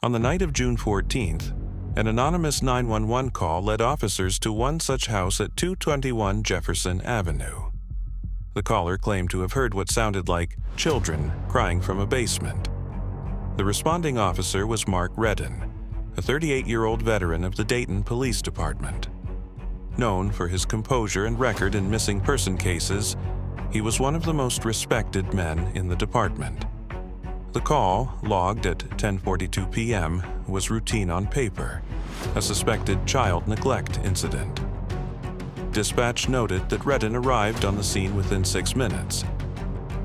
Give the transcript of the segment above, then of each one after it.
On the night of June 14th, an anonymous 911 call led officers to one such house at 221 Jefferson Avenue. The caller claimed to have heard what sounded like children crying from a basement. The responding officer was Mark Redden, a 38-year-old veteran of the Dayton Police Department. Known for his composure and record in missing person cases, he was one of the most respected men in the department. The call, logged at 10:42 p.m., was routine on paper, a suspected child neglect incident. Dispatch noted that Redden arrived on the scene within 6 minutes.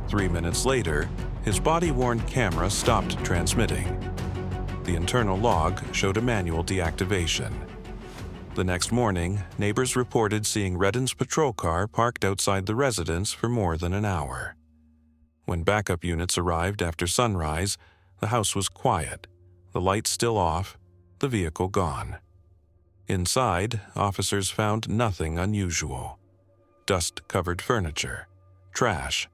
3 minutes later, his body-worn camera stopped transmitting. The internal log showed a manual deactivation. The next morning, neighbors reported seeing Redden's patrol car parked outside the residence for more than an hour. When backup units arrived after sunrise, the house was quiet, the lights still off, the vehicle gone. Inside, officers found nothing unusual. Dust-covered furniture, trash,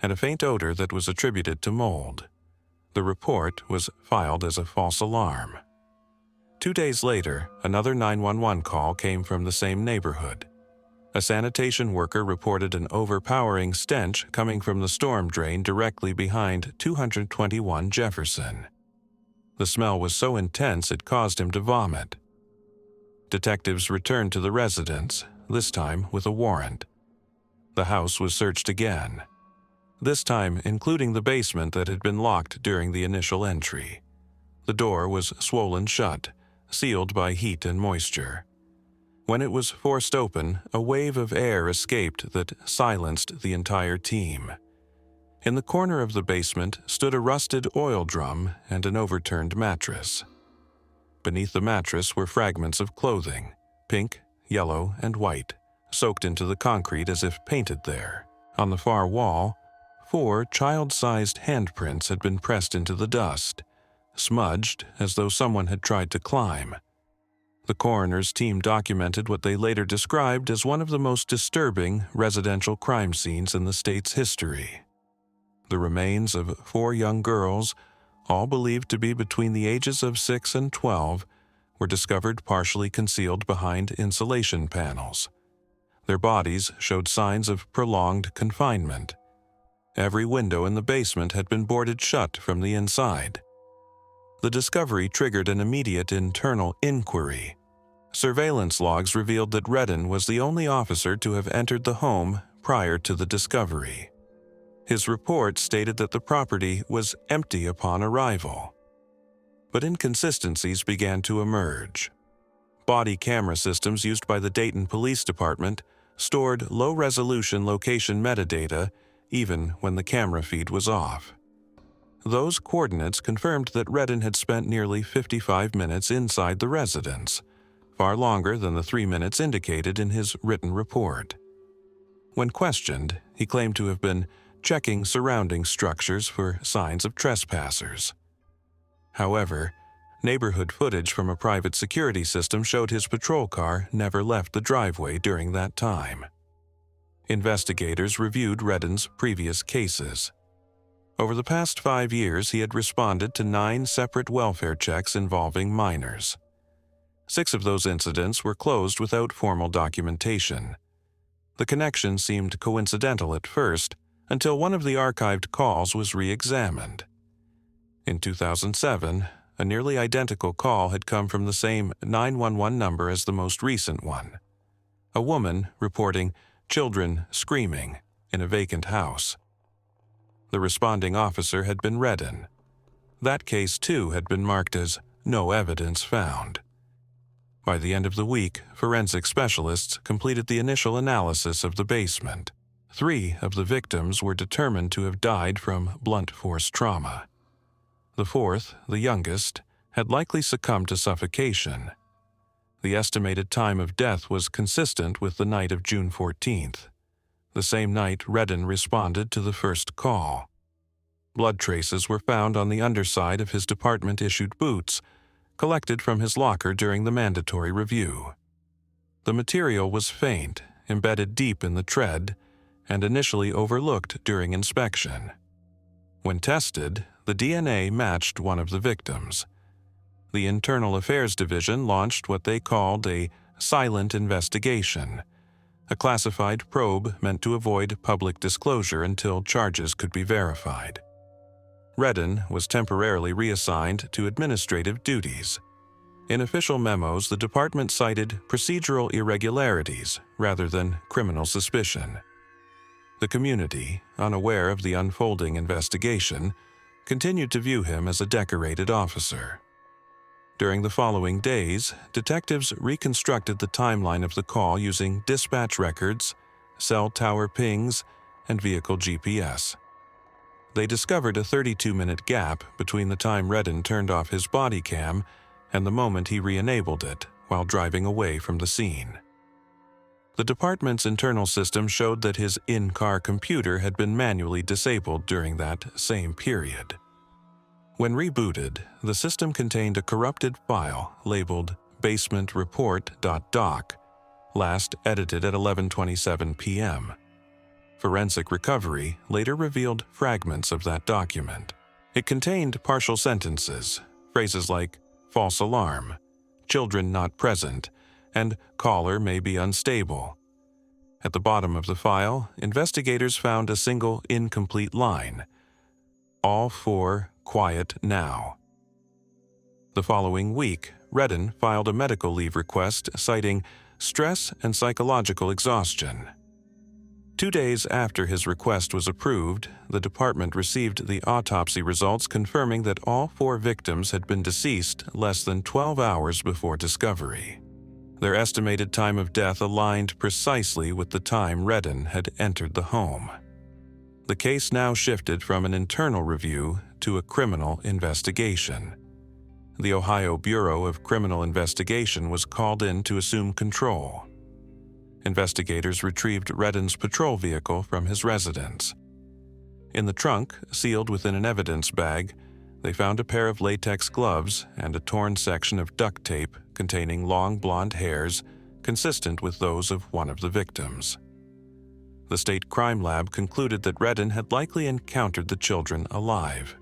and a faint odor that was attributed to mold. The report was filed as a false alarm. 2 days later, another 911 call came from the same neighborhood. A sanitation worker reported an overpowering stench coming from the storm drain directly behind 221 Jefferson. The smell was so intense it caused him to vomit. Detectives returned to the residence, this time with a warrant. The house was searched again, this time including the basement that had been locked during the initial entry. The door was swollen shut, sealed by heat and moisture. When it was forced open, a wave of air escaped that silenced the entire team. In the corner of the basement stood a rusted oil drum and an overturned mattress. Beneath the mattress were fragments of clothing, pink, yellow, and white, soaked into the concrete as if painted there. On the far wall, 4 child-sized handprints had been pressed into the dust, smudged as though someone had tried to climb. The coroner's team documented what they later described as one of the most disturbing residential crime scenes in the state's history. The remains of 4 young girls, all believed to be between the ages of 6 and 12, were discovered partially concealed behind insulation panels. Their bodies showed signs of prolonged confinement. Every window in the basement had been boarded shut from the inside. The discovery triggered an immediate internal inquiry. Surveillance logs revealed that Redden was the only officer to have entered the home prior to the discovery. His report stated that the property was empty upon arrival. But inconsistencies began to emerge. Body camera systems used by the Dayton Police Department stored low-resolution location metadata even when the camera feed was off. Those coordinates confirmed that Redden had spent nearly 55 minutes inside the residence, far longer than the 3 minutes indicated in his written report. When questioned, he claimed to have been checking surrounding structures for signs of trespassers. However, neighborhood footage from a private security system showed his patrol car never left the driveway during that time. Investigators reviewed Redden's previous cases. Over the past 5 years, he had responded to 9 separate welfare checks involving minors. 6 of those incidents were closed without formal documentation. The connection seemed coincidental at first, until one of the archived calls was re-examined. In 2007, a nearly identical call had come from the same 911 number as the most recent one. A woman reporting children screaming in a vacant house. The responding officer had been Redden. That case, too, had been marked as no evidence found. By the end of the week, forensic specialists completed the initial analysis of the basement. 3 of the victims were determined to have died from blunt force trauma. The 4th, the youngest, had likely succumbed to suffocation. The estimated time of death was consistent with the night of June 14th, the same night Redden responded to the first call. Blood traces were found on the underside of his department-issued boots, collected from his locker during the mandatory review. The material was faint, embedded deep in the tread, and initially overlooked during inspection. When tested, the DNA matched one of the victims. The Internal Affairs Division launched what they called a silent investigation, a classified probe meant to avoid public disclosure until charges could be verified. Redden was temporarily reassigned to administrative duties. In official memos, the department cited procedural irregularities rather than criminal suspicion. The community, unaware of the unfolding investigation, continued to view him as a decorated officer. During the following days, detectives reconstructed the timeline of the call using dispatch records, cell tower pings, and vehicle GPS. They discovered a 32-minute gap between the time Redden turned off his body cam and the moment he re-enabled it while driving away from the scene. The department's internal system showed that his in-car computer had been manually disabled during that same period. When rebooted, the system contained a corrupted file labeled basementreport.doc, last edited at 11:27 p.m. Forensic recovery later revealed fragments of that document. It contained partial sentences, phrases like false alarm, children not present, and caller may be unstable. At the bottom of the file, investigators found a single incomplete line: all four quiet now. The following week, Redden filed a medical leave request citing stress and psychological exhaustion. 2 days after his request was approved, the department received the autopsy results confirming that all 4 victims had been deceased less than 12 hours before discovery. Their estimated time of death aligned precisely with the time Redden had entered the home. The case now shifted from an internal review to a criminal investigation. The Ohio Bureau of Criminal Investigation was called in to assume control. Investigators retrieved Redden's patrol vehicle from his residence. In the trunk, sealed within an evidence bag, they found a pair of latex gloves and a torn section of duct tape containing long blonde hairs consistent with those of one of the victims. The state crime lab concluded that Redden had likely encountered the children alive.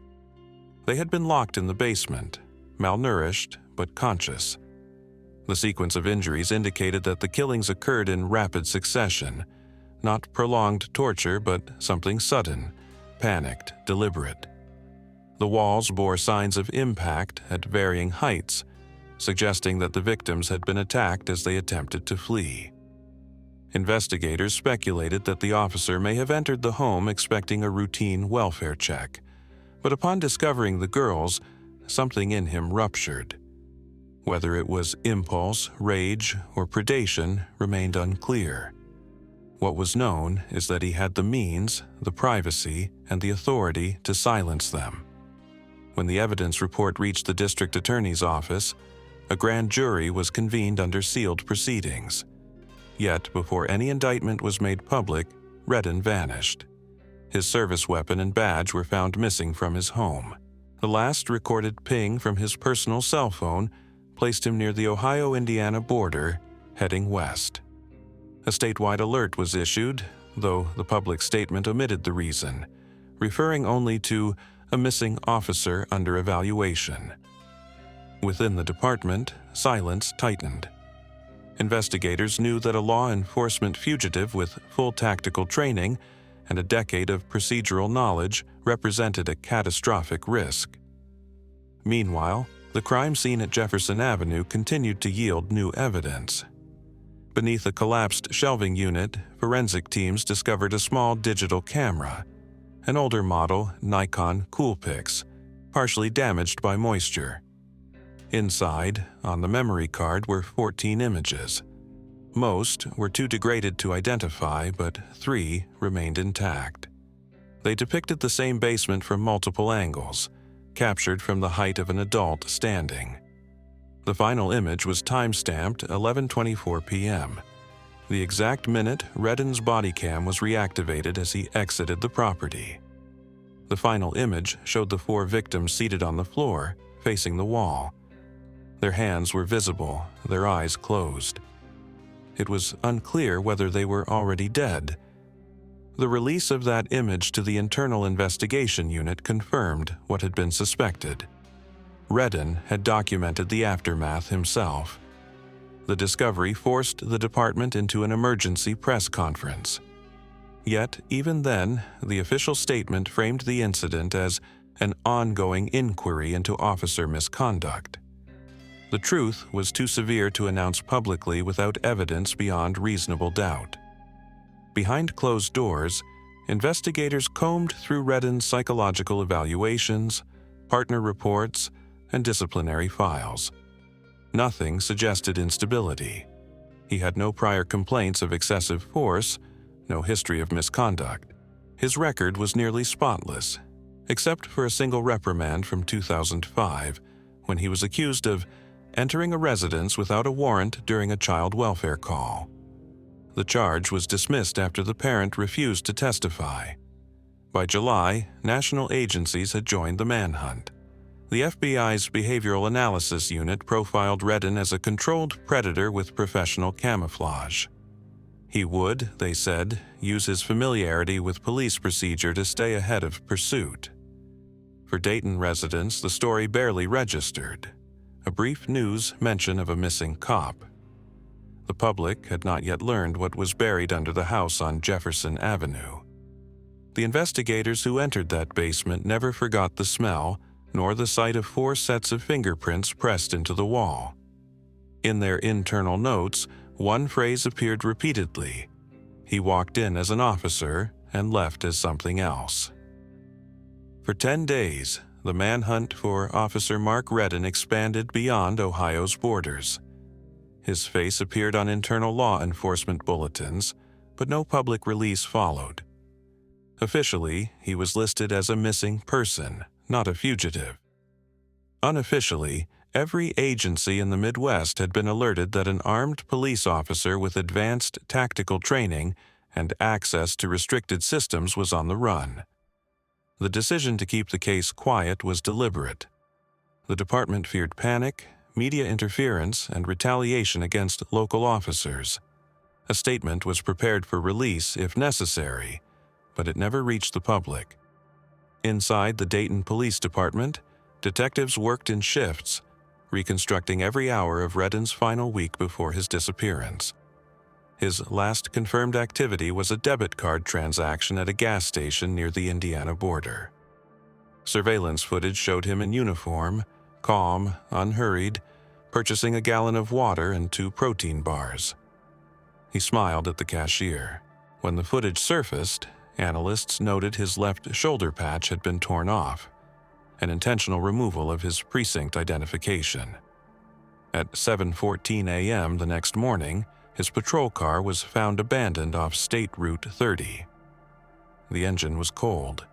They had been locked in the basement, malnourished but conscious. The sequence of injuries indicated that the killings occurred in rapid succession, not prolonged torture but something sudden, panicked, deliberate. The walls bore signs of impact at varying heights, suggesting that the victims had been attacked as they attempted to flee. Investigators speculated that the officer may have entered the home expecting a routine welfare check, but upon discovering the girls, something in him ruptured. Whether it was impulse, rage, or predation remained unclear. What was known is that he had the means, the privacy, and the authority to silence them. When the evidence report reached the district attorney's office, a grand jury was convened under sealed proceedings. Yet, before any indictment was made public, Redden vanished. His service weapon and badge were found missing from his home. The last recorded ping from his personal cell phone placed him near the Ohio-Indiana border, heading west. A statewide alert was issued, though the public statement omitted the reason, referring only to a missing officer under evaluation. Within the department, silence tightened. Investigators knew that a law enforcement fugitive with full tactical training and a decade of procedural knowledge represented a catastrophic risk. Meanwhile, the crime scene at Jefferson Avenue continued to yield new evidence. Beneath a collapsed shelving unit, forensic teams discovered a small digital camera, an older model Nikon Coolpix, partially damaged by moisture. Inside, on the memory card, were 14 images. Most were too degraded to identify, but 3 remained intact. They depicted the same basement from multiple angles, captured from the height of an adult standing. The final image was time-stamped 11:24 p.m., the exact minute Redden's body cam was reactivated as he exited the property. The final image showed the 4 victims seated on the floor, facing the wall. Their hands were visible, their eyes closed. It was unclear whether they were already dead. The release of that image to the Internal Investigation Unit confirmed what had been suspected. Redden had documented the aftermath himself. The discovery forced the department into an emergency press conference. Yet, even then, the official statement framed the incident as an ongoing inquiry into officer misconduct. The truth was too severe to announce publicly without evidence beyond reasonable doubt. Behind closed doors, investigators combed through Redden's psychological evaluations, partner reports, and disciplinary files. Nothing suggested instability. He had no prior complaints of excessive force, no history of misconduct. His record was nearly spotless, except for a single reprimand from 2005, when he was accused of entering a residence without a warrant during a child welfare call. The charge was dismissed after the parent refused to testify. By July, national agencies had joined the manhunt. The FBI's Behavioral Analysis Unit profiled Redden as a controlled predator with professional camouflage. He would, they said, use his familiarity with police procedure to stay ahead of pursuit. For Dayton residents, the story barely registered. A brief news mention of a missing cop. The public had not yet learned what was buried under the house on Jefferson Avenue. The investigators who entered that basement never forgot the smell, nor the sight of 4 sets of fingerprints pressed into the wall. In their internal notes, one phrase appeared repeatedly: he walked in as an officer and left as something else. For 10 days, the manhunt for Officer Mark Redden expanded beyond Ohio's borders. His face appeared on internal law enforcement bulletins, but no public release followed. Officially, he was listed as a missing person, not a fugitive. Unofficially, every agency in the Midwest had been alerted that an armed police officer with advanced tactical training and access to restricted systems was on the run. The decision to keep the case quiet was deliberate. The department feared panic, media interference, and retaliation against local officers. A statement was prepared for release if necessary, but it never reached the public. Inside the Dayton Police Department, detectives worked in shifts, reconstructing every hour of Redden's final week before his disappearance. His last confirmed activity was a debit card transaction at a gas station near the Indiana border. Surveillance footage showed him in uniform, calm, unhurried, purchasing a gallon of water and 2 protein bars. He smiled at the cashier. When the footage surfaced, analysts noted his left shoulder patch had been torn off, an intentional removal of his precinct identification. At 7:14 a.m. the next morning, his patrol car was found abandoned off State Route 30. The engine was cold.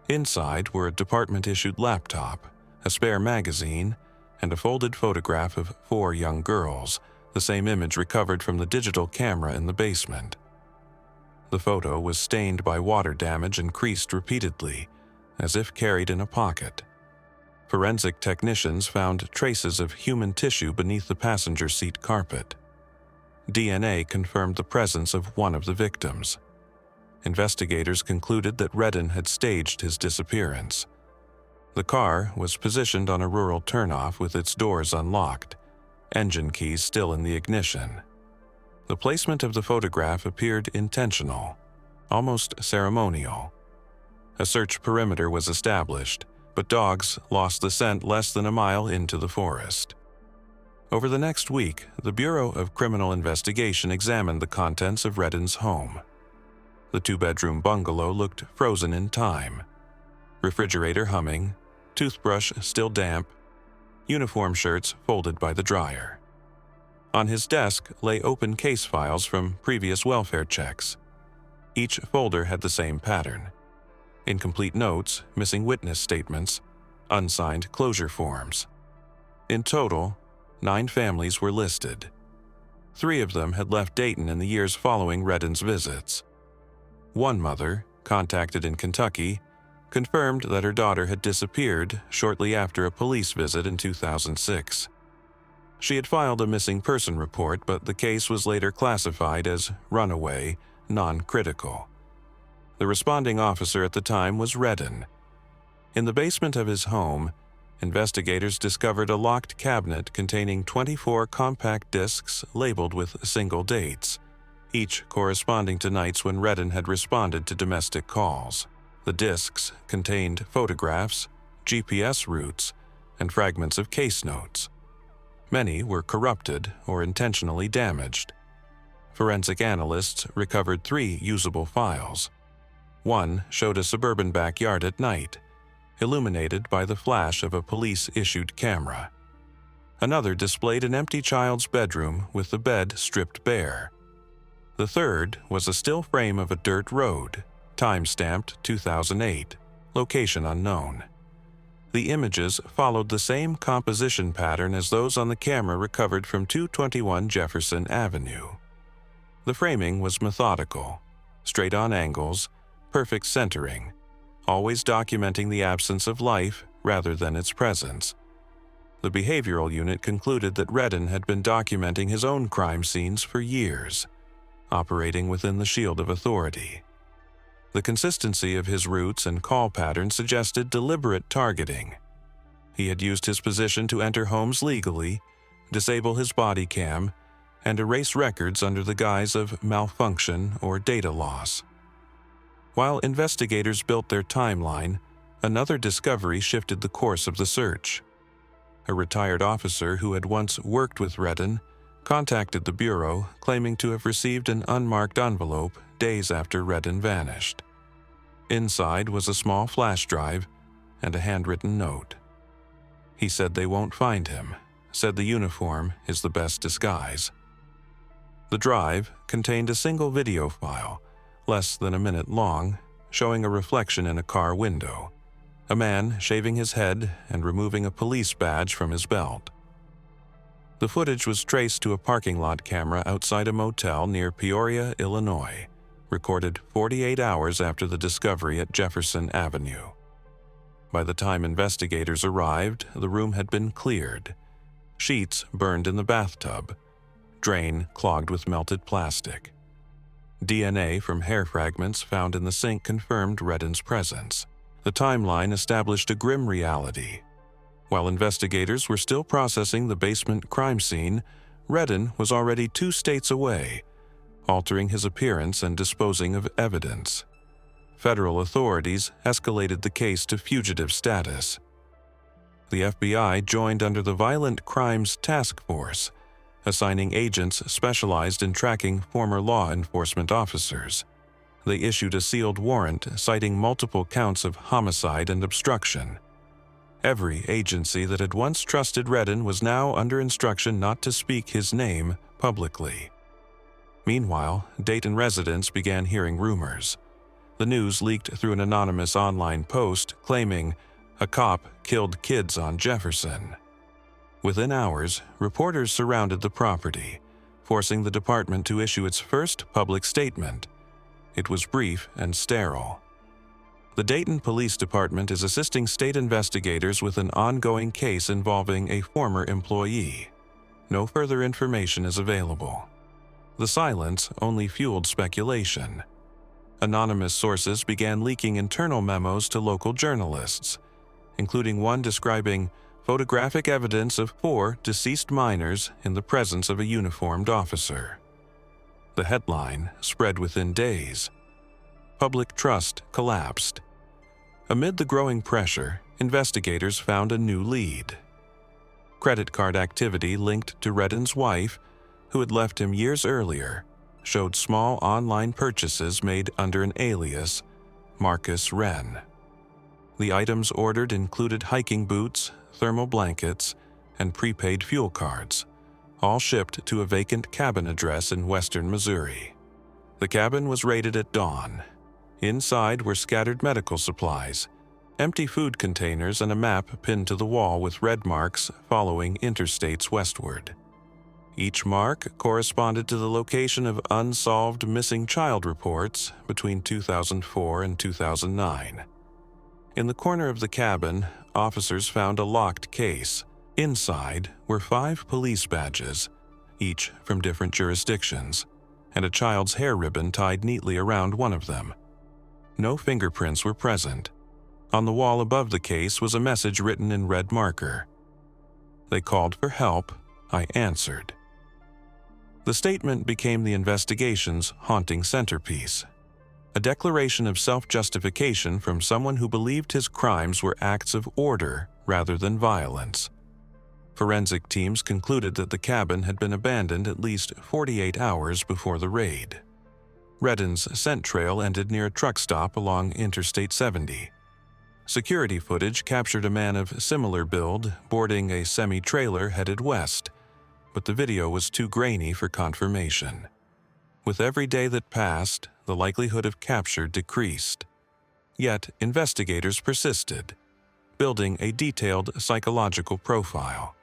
Inside were a department-issued laptop, a spare magazine, and a folded photograph of 4 young girls, the same image recovered from the digital camera in the basement. The photo was stained by water damage and creased repeatedly, as if carried in a pocket. Forensic technicians found traces of human tissue beneath the passenger seat carpet. DNA confirmed the presence of one of the victims. Investigators concluded that Redden had staged his disappearance. The car was positioned on a rural turnoff with its doors unlocked, engine keys still in the ignition. The placement of the photograph appeared intentional, almost ceremonial. A search perimeter was established, but dogs lost the scent less than a mile into the forest. Over the next week, the Bureau of Criminal Investigation examined the contents of Redden's home. The 2-bedroom bungalow looked frozen in time. Refrigerator humming, toothbrush still damp, uniform shirts folded by the dryer. On his desk lay open case files from previous welfare checks. Each folder had the same pattern: incomplete notes, missing witness statements, unsigned closure forms. In total, 9 families were listed. 3 of them had left Dayton in the years following Redden's visits. One mother, contacted in Kentucky, confirmed that her daughter had disappeared shortly after a police visit in 2006. She had filed a missing person report, but the case was later classified as runaway, non-critical. The responding officer at the time was Redden. In the basement of his home, investigators discovered a locked cabinet containing 24 compact discs labeled with single dates, each corresponding to nights when Redden had responded to domestic calls. The discs contained photographs, GPS routes, and fragments of case notes. Many were corrupted or intentionally damaged. Forensic analysts recovered 3 usable files. One showed a suburban backyard at night, illuminated by the flash of a police-issued camera. Another displayed an empty child's bedroom with the bed stripped bare. The third was a still frame of a dirt road, time-stamped 2008, location unknown. The images followed the same composition pattern as those on the camera recovered from 221 Jefferson Avenue. The framing was methodical, straight-on angles, perfect centering, always documenting the absence of life rather than its presence. The behavioral unit concluded that Redden had been documenting his own crime scenes for years, operating within the shield of authority. The consistency of his routes and call patterns suggested deliberate targeting. He had used his position to enter homes legally, disable his body cam, and erase records under the guise of malfunction or data loss. While investigators built their timeline, another discovery shifted the course of the search. A retired officer who had once worked with Redden contacted the Bureau, claiming to have received an unmarked envelope days after Redden vanished. Inside was a small flash drive and a handwritten note. He said they won't find him, said the uniform is the best disguise. The drive contained a single video file, less than a minute long, showing a reflection in a car window, a man shaving his head and removing a police badge from his belt. The footage was traced to a parking lot camera outside a motel near Peoria, Illinois, recorded 48 hours after the discovery at Jefferson Avenue. By the time investigators arrived, the room had been cleared. Sheets burned in the bathtub, drain clogged with melted plastic. DNA from hair fragments found in the sink confirmed Redden's presence. The timeline established a grim reality. While investigators were still processing the basement crime scene, Redden was already 2 states away, altering his appearance and disposing of evidence. Federal authorities escalated the case to fugitive status. The FBI joined under the Violent Crimes Task Force, assigning agents specialized in tracking former law enforcement officers. They issued a sealed warrant citing multiple counts of homicide and obstruction. Every agency that had once trusted Redden was now under instruction not to speak his name publicly. Meanwhile, Dayton residents began hearing rumors. The news leaked through an anonymous online post claiming a cop killed kids on Jefferson. Within hours, reporters surrounded the property, forcing the department to issue its first public statement. It was brief and sterile. The Dayton Police Department is assisting state investigators with an ongoing case involving a former employee. No further information is available. The silence only fueled speculation. Anonymous sources began leaking internal memos to local journalists, including one describing photographic evidence of 4 deceased minors in the presence of a uniformed officer. The headline spread within days. Public trust collapsed. Amid the growing pressure, investigators found a new lead. Credit card activity linked to Redden's wife, who had left him years earlier, showed small online purchases made under an alias, Marcus Wren. The items ordered included hiking boots, thermal blankets, and prepaid fuel cards, all shipped to a vacant cabin address in western Missouri. The cabin was raided at dawn. Inside were scattered medical supplies, empty food containers, and a map pinned to the wall with red marks following interstates westward. Each mark corresponded to the location of unsolved missing child reports between 2004 and 2009. In the corner of the cabin, officers found a locked case. Inside were 5 police badges, each from different jurisdictions, and a child's hair ribbon tied neatly around one of them. No fingerprints were present. On the wall above the case was a message written in red marker. "They called for help. I answered." The statement became the investigation's haunting centerpiece, a declaration of self-justification from someone who believed his crimes were acts of order rather than violence. Forensic teams concluded that the cabin had been abandoned at least 48 hours before the raid. Redden's scent trail ended near a truck stop along Interstate 70. Security footage captured a man of similar build boarding a semi-trailer headed west, but the video was too grainy for confirmation. With every day that passed, the likelihood of capture decreased. Yet, investigators persisted, building a detailed psychological profile.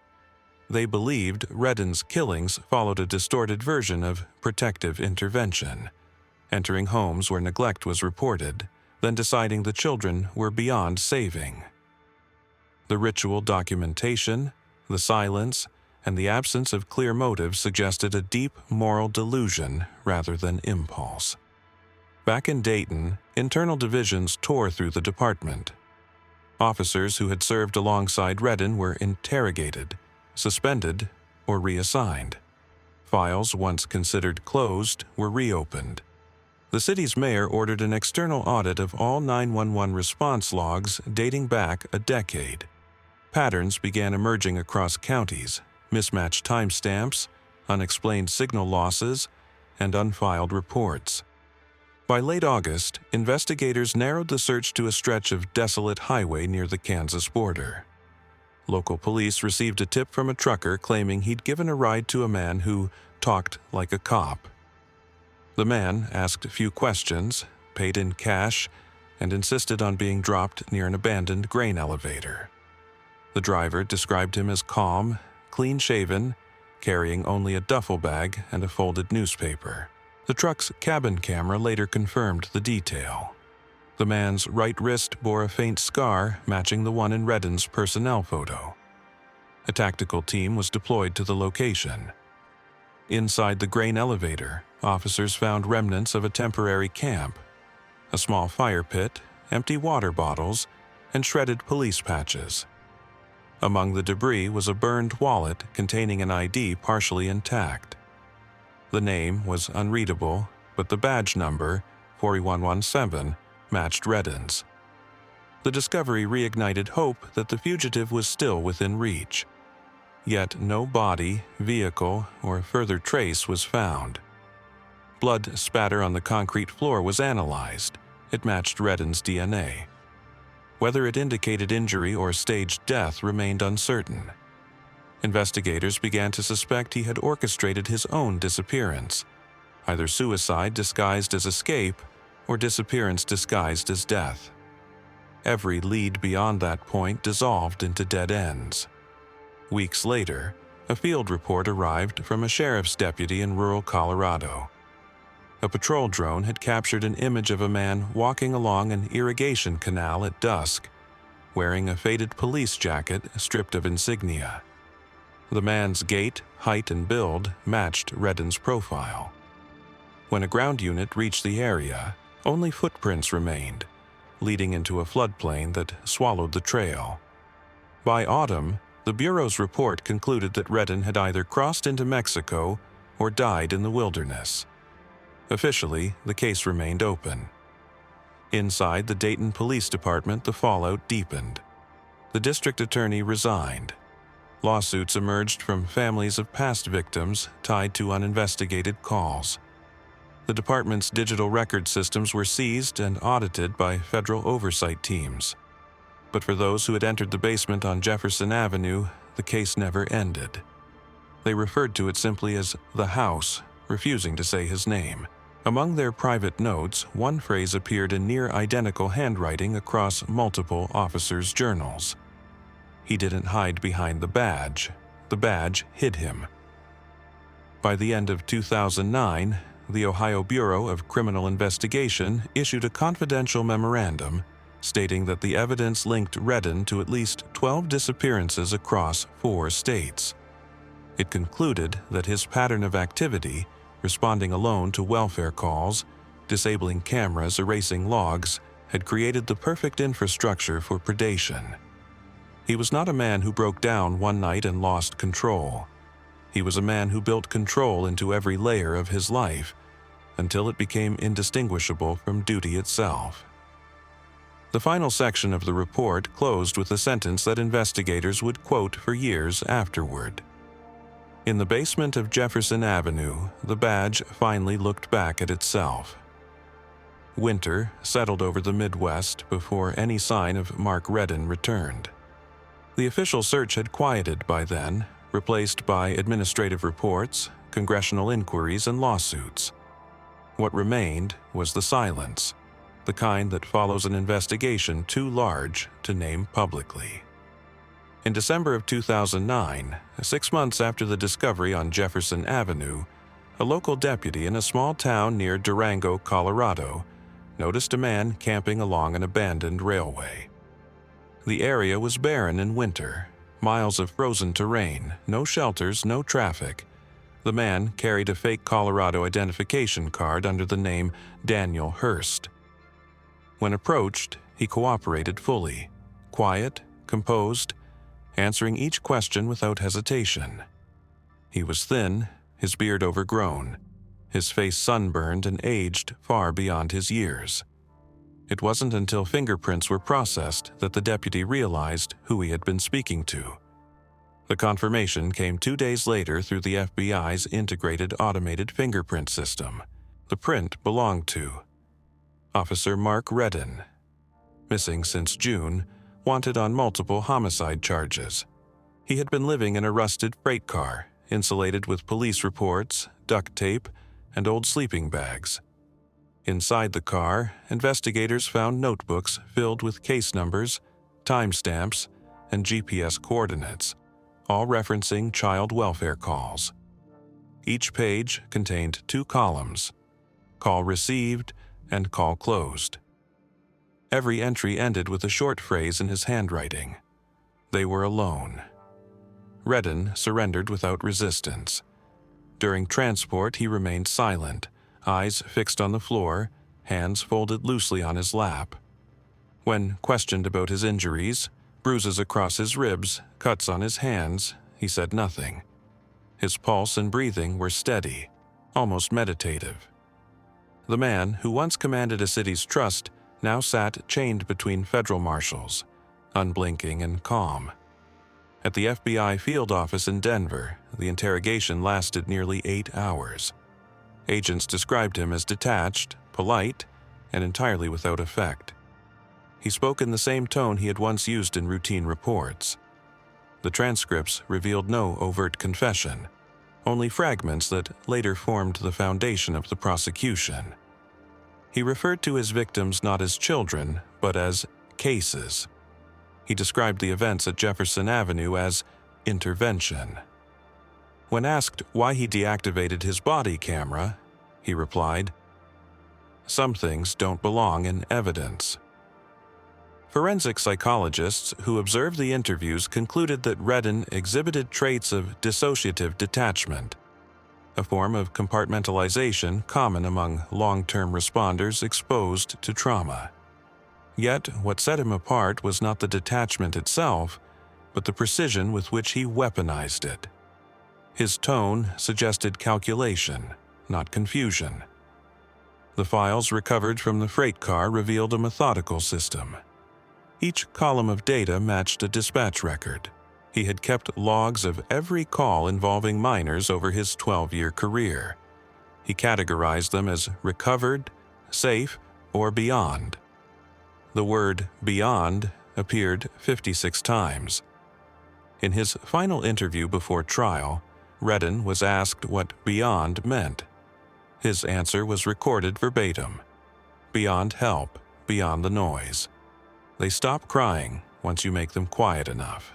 They believed Redden's killings followed a distorted version of protective intervention, entering homes where neglect was reported, then deciding the children were beyond saving. The ritual documentation, the silence, and the absence of clear motives suggested a deep moral delusion rather than impulse. Back in Dayton, internal divisions tore through the department. Officers who had served alongside Redden were interrogated, suspended, or reassigned. Files once considered closed were reopened. The city's mayor ordered an external audit of all 911 response logs dating back a decade. Patterns began emerging across counties: mismatched timestamps, unexplained signal losses, and unfiled reports. By late August, investigators narrowed the search to a stretch of desolate highway near the Kansas border. Local police received a tip from a trucker claiming he'd given a ride to a man who talked like a cop. The man asked few questions, paid in cash, and insisted on being dropped near an abandoned grain elevator. The driver described him as calm, clean-shaven, carrying only a duffel bag and a folded newspaper. The truck's cabin camera later confirmed the detail. The man's right wrist bore a faint scar matching the one in Redden's personnel photo. A tactical team was deployed to the location. Inside the grain elevator, officers found remnants of a temporary camp, a small fire pit, empty water bottles, and shredded police patches. Among the debris was a burned wallet containing an ID partially intact. The name was unreadable, but the badge number, 4117, matched Redden's. The discovery reignited hope that the fugitive was still within reach. Yet no body, vehicle, or further trace was found. Blood spatter on the concrete floor was analyzed. It matched Redden's DNA. Whether it indicated injury or staged death remained uncertain. Investigators began to suspect he had orchestrated his own disappearance, either suicide disguised as escape or disappearance disguised as death. Every lead beyond that point dissolved into dead ends. Weeks later, a field report arrived from a sheriff's deputy in rural Colorado. A patrol drone had captured an image of a man walking along an irrigation canal at dusk, wearing a faded police jacket stripped of insignia. The man's gait, height, and build matched Redden's profile. When a ground unit reached the area, only footprints remained, leading into a floodplain that swallowed the trail. By autumn, the Bureau's report concluded that Redden had either crossed into Mexico or died in the wilderness. Officially, the case remained open. Inside the Dayton Police Department, the fallout deepened. The district attorney resigned. Lawsuits emerged from families of past victims tied to uninvestigated calls. The department's digital record systems were seized and audited by federal oversight teams. But for those who had entered the basement on Jefferson Avenue, the case never ended. They referred to it simply as the house, refusing to say his name. Among their private notes, one phrase appeared in near-identical handwriting across multiple officers' journals. He didn't hide behind the badge hid him. By the end of 2009, the Ohio Bureau of Criminal Investigation issued a confidential memorandum stating that the evidence linked Redden to at least 12 disappearances across 4 states. It concluded that his pattern of activity, responding alone to welfare calls, disabling cameras, erasing logs, had created the perfect infrastructure for predation. He was not a man who broke down one night and lost control. He was a man who built control into every layer of his life until it became indistinguishable from duty itself. The final section of the report closed with a sentence that investigators would quote for years afterward. In the basement of Jefferson Avenue, the badge finally looked back at itself. Winter settled over the Midwest before any sign of Mark Redden returned. The official search had quieted by then, replaced by administrative reports, congressional inquiries, and lawsuits. What remained was the silence, the kind that follows an investigation too large to name publicly. In December of 2009, 6 months after the discovery on Jefferson Avenue, a local deputy in a small town near Durango, Colorado, noticed a man camping along an abandoned railway. The area was barren in winter, miles of frozen terrain, no shelters, no traffic. The man carried a fake Colorado identification card under the name Daniel Hurst. When approached, he cooperated fully, quiet, composed, answering each question without hesitation. He was thin, his beard overgrown, his face sunburned and aged far beyond his years. It wasn't until fingerprints were processed that the deputy realized who he had been speaking to. The confirmation came 2 days later through the FBI's integrated automated fingerprint system. The print belonged to Officer Mark Redden, missing since June, wanted on multiple homicide charges. He had been living in a rusted freight car, insulated with police reports, duct tape, and old sleeping bags. Inside the car, investigators found notebooks filled with case numbers, timestamps, and GPS coordinates, all referencing child welfare calls. Each page contained 2 columns: call received and call closed. Every entry ended with a short phrase in his handwriting: they were alone. Redden surrendered without resistance. During transport, he remained silent, eyes fixed on the floor, hands folded loosely on his lap. When questioned about his injuries, bruises across his ribs, cuts on his hands, he said nothing. His pulse and breathing were steady, almost meditative. The man who once commanded a city's trust now sat chained between federal marshals, unblinking and calm. At the FBI field office in Denver, the interrogation lasted nearly 8 hours. Agents described him as detached, polite, and entirely without effect. He spoke in the same tone he had once used in routine reports. The transcripts revealed no overt confession, only fragments that later formed the foundation of the prosecution. He referred to his victims not as children, but as cases. He described the events at Jefferson Avenue as intervention. When asked why he deactivated his body camera, he replied, "Some things don't belong in evidence." Forensic psychologists who observed the interviews concluded that Redden exhibited traits of dissociative detachment, a form of compartmentalization common among long-term responders exposed to trauma. Yet, what set him apart was not the detachment itself, but the precision with which he weaponized it. His tone suggested calculation, not confusion. The files recovered from the freight car revealed a methodical system. Each column of data matched a dispatch record. He had kept logs of every call involving minors over his 12-year career. He categorized them as recovered, safe, or beyond. The word beyond appeared 56 times. In his final interview before trial, Redden was asked what beyond meant. His answer was recorded verbatim: beyond help, beyond the noise. They stop crying once you make them quiet enough.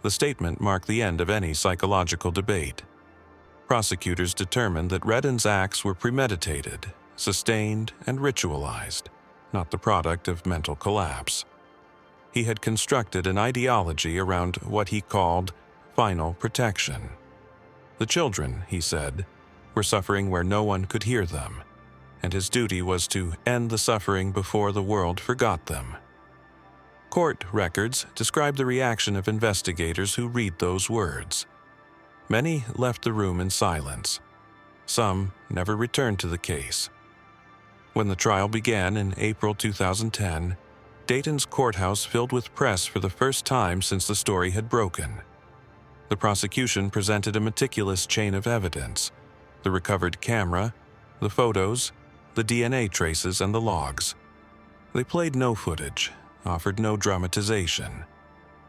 The statement marked the end of any psychological debate. Prosecutors determined that Redden's acts were premeditated, sustained, and ritualized, not the product of mental collapse. He had constructed an ideology around what he called final protection. The children, he said, were suffering where no one could hear them, and his duty was to end the suffering before the world forgot them. Court records describe the reaction of investigators who read those words. Many left the room in silence. Some never returned to the case. When the trial began in April 2010, Dayton's courthouse filled with press for the first time since the story had broken. The prosecution presented a meticulous chain of evidence: the recovered camera, the photos, the DNA traces, and the logs. They played no footage, offered no dramatization.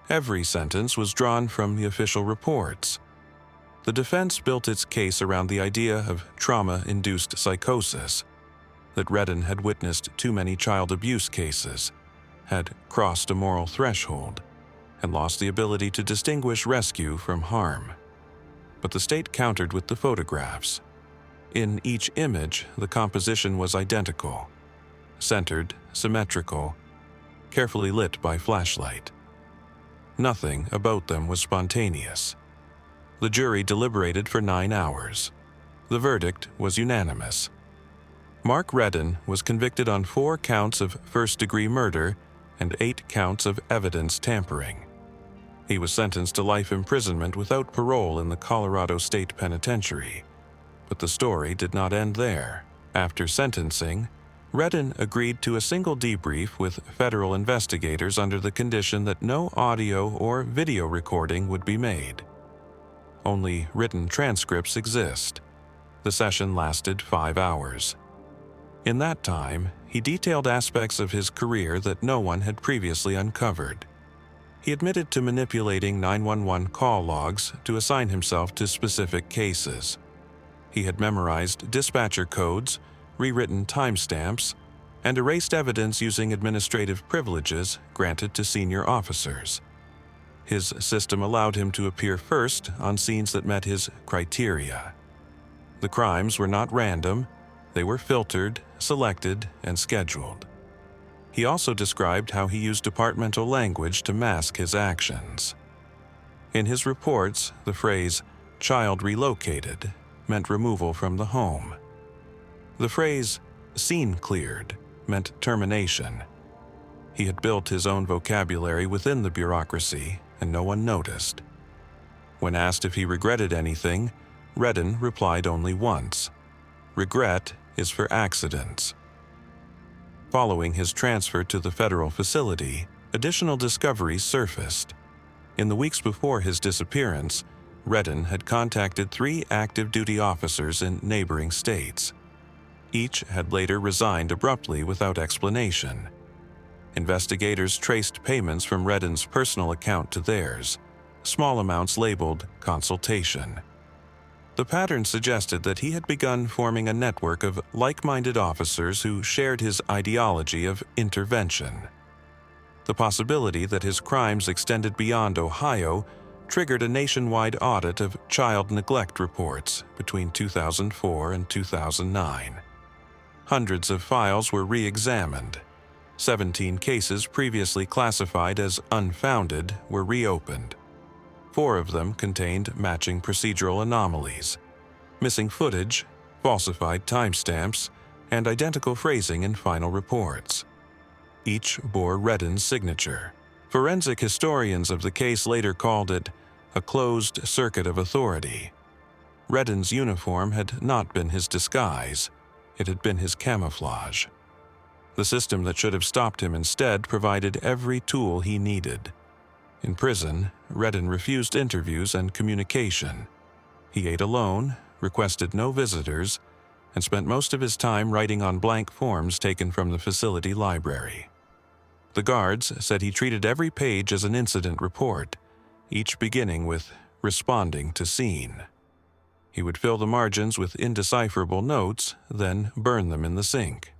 Every sentence was drawn from the official reports. The defense built its case around the idea of trauma-induced psychosis, that Redden had witnessed too many child abuse cases, had crossed a moral threshold, and lost the ability to distinguish rescue from harm. But the state countered with the photographs. In each image, the composition was identical: centered, symmetrical, carefully lit by flashlight. Nothing about them was spontaneous. The jury deliberated for 9 hours. The verdict was unanimous. Mark Redden was convicted on 4 counts of first-degree murder and 8 counts of evidence tampering. He was sentenced to life imprisonment without parole in the Colorado State Penitentiary. But the story did not end there. After sentencing, Redden agreed to a single debrief with federal investigators under the condition that no audio or video recording would be made. Only written transcripts exist. The session lasted 5 hours. In that time, he detailed aspects of his career that no one had previously uncovered. He admitted to manipulating 911 call logs to assign himself to specific cases. He had memorized dispatcher codes, rewritten timestamps, and erased evidence using administrative privileges granted to senior officers. His system allowed him to appear first on scenes that met his criteria. The crimes were not random. They were filtered, selected, and scheduled. He also described how he used departmental language to mask his actions. In his reports, the phrase "child relocated" meant removal from the home. The phrase "scene cleared" meant termination. He had built his own vocabulary within the bureaucracy, and no one noticed. When asked if he regretted anything, Redden replied only once: "Regret is for accidents." Following his transfer to the federal facility, additional discoveries surfaced. In the weeks before his disappearance, Redden had contacted 3 active duty officers in neighboring states. Each had later resigned abruptly without explanation. Investigators traced payments from Redden's personal account to theirs, small amounts labeled consultation. The pattern suggested that he had begun forming a network of like-minded officers who shared his ideology of intervention. The possibility that his crimes extended beyond Ohio triggered a nationwide audit of child neglect reports between 2004 and 2009. Hundreds of files were re-examined. 17 cases previously classified as unfounded were reopened. 4 of them contained matching procedural anomalies: missing footage, falsified timestamps, and identical phrasing in final reports. Each bore Redden's signature. Forensic historians of the case later called it a closed circuit of authority. Redden's uniform had not been his disguise, it had been his camouflage. The system that should have stopped him instead provided every tool he needed. In prison, Redden refused interviews and communication. He ate alone, requested no visitors, and spent most of his time writing on blank forms taken from the facility library. The guards said he treated every page as an incident report, each beginning with "responding to scene." He would fill the margins with indecipherable notes, then burn them in the sink.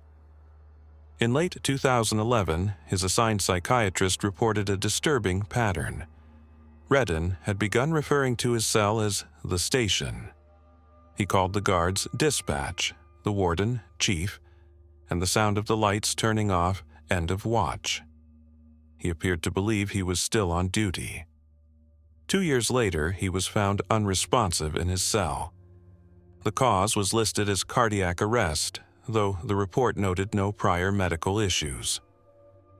In late 2011, his assigned psychiatrist reported a disturbing pattern. Redden had begun referring to his cell as the station. He called the guards dispatch, the warden chief, and the sound of the lights turning off end of watch. He appeared to believe he was still on duty. 2 years later, he was found unresponsive in his cell. The cause was listed as cardiac arrest, though the report noted no prior medical issues.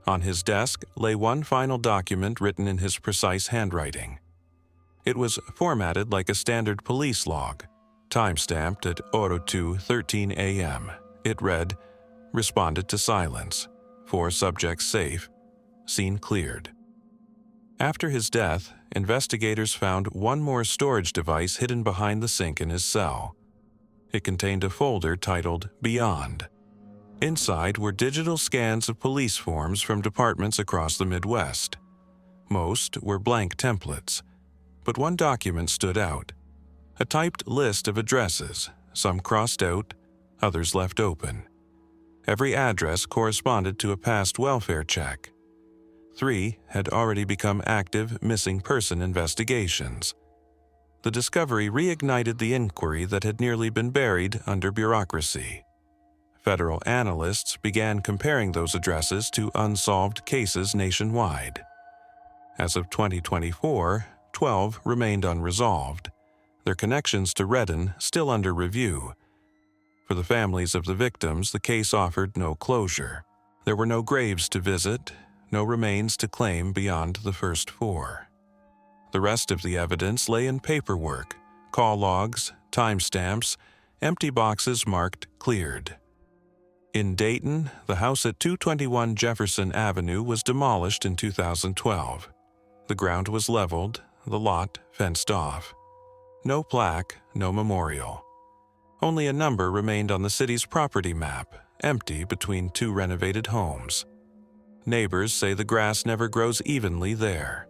On his desk lay one final document written in his precise handwriting. It was formatted like a standard police log, time-stamped at 02:13 a.m. It read, "Responded to silence. 4 subjects safe. Scene cleared." After his death, investigators found one more storage device hidden behind the sink in his cell. It contained a folder titled Beyond. Inside were digital scans of police forms from departments across the Midwest. Most were blank templates, but one document stood out. A typed list of addresses, some crossed out, others left open. Every address corresponded to a past welfare check. 3 had already become active missing person investigations. The discovery reignited the inquiry that had nearly been buried under bureaucracy. Federal analysts began comparing those addresses to unsolved cases nationwide. As of 2024, 12 remained unresolved, their connections to Redden still under review. For the families of the victims, the case offered no closure. There were no graves to visit, no remains to claim beyond the first 4. The rest of the evidence lay in paperwork, call logs, timestamps, empty boxes marked cleared. In Dayton, the house at 221 Jefferson Avenue was demolished in 2012. The ground was leveled, the lot fenced off. No plaque, no memorial. Only a number remained on the city's property map, empty between 2 renovated homes. Neighbors say the grass never grows evenly there.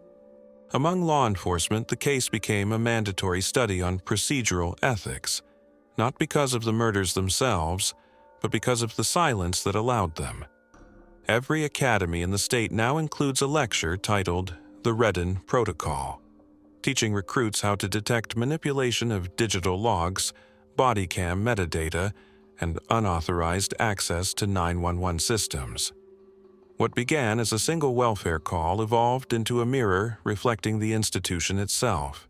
Among law enforcement, the case became a mandatory study on procedural ethics, not because of the murders themselves, but because of the silence that allowed them. Every academy in the state now includes a lecture titled The Redden Protocol, teaching recruits how to detect manipulation of digital logs, body cam metadata, and unauthorized access to 911 systems. What began as a single welfare call evolved into a mirror reflecting the institution itself.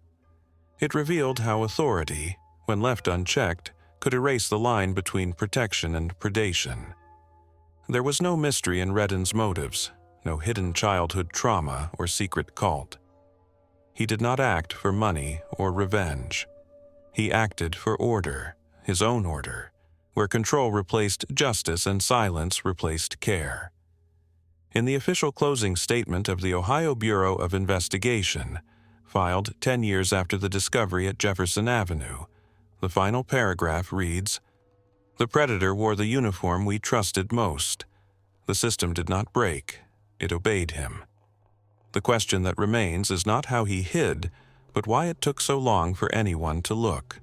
It revealed how authority, when left unchecked, could erase the line between protection and predation. There was no mystery in Redden's motives, no hidden childhood trauma or secret cult. He did not act for money or revenge. He acted for order, his own order, where control replaced justice and silence replaced care. In the official closing statement of the Ohio Bureau of Investigation, filed 10 years after the discovery at Jefferson Avenue, the final paragraph reads, "The predator wore the uniform we trusted most. The system did not break, it obeyed him. The question that remains is not how he hid, but why it took so long for anyone to look."